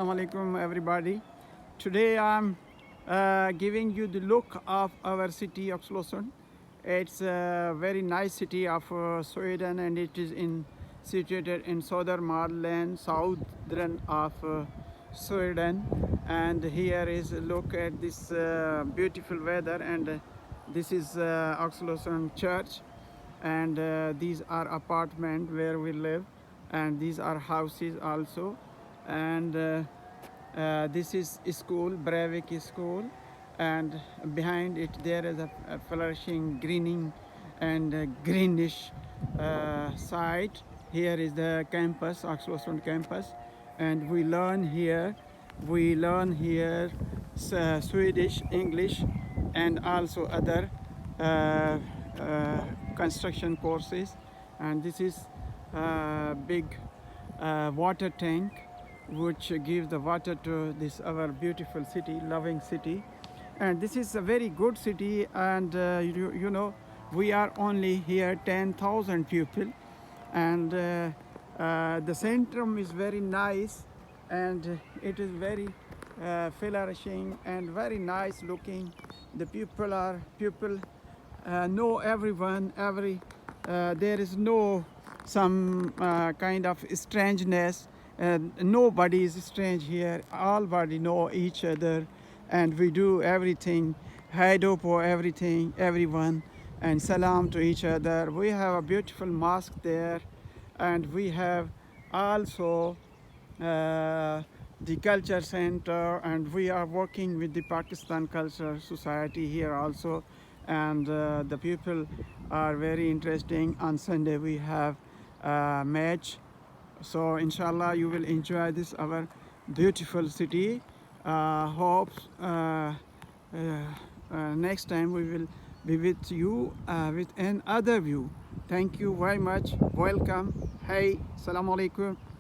Assalamu alaikum everybody. Today I'm giving you the look of our city of Slosund. It's a very nice city of Sweden, and it is situated in southern Marland, southern of Sweden. And here is a look at this beautiful weather, and this is Oxlosund Church, and these are apartment where we live, and these are houses also, and this is school, Breivik school, and behind it there is a flourishing greening and greenish site. Here is the campus, Oxlosund campus, and we learn here Swedish, English, and also other uh, construction courses. And this is a big water tank which gives the water to this our beautiful city, loving city. And this is a very good city, and you know, we are only here 10,000 people, and the centrum is very nice, and it is very flourishing and very nice looking. The people know everyone, there is no some kind of strangeness. Nobody is strange here. Everybody know each other, and we do everything. Haido for everything, everyone, and salam to each other. We have a beautiful mosque there, and we have also the culture center, and we are working with the Pakistan Culture Society here also, and the people are very interesting. On Sunday we have a match, so inshallah you will enjoy this our beautiful city. Hope next time we will be with you with another view. Thank you very much. Welcome. Hey, assalamu alaikum.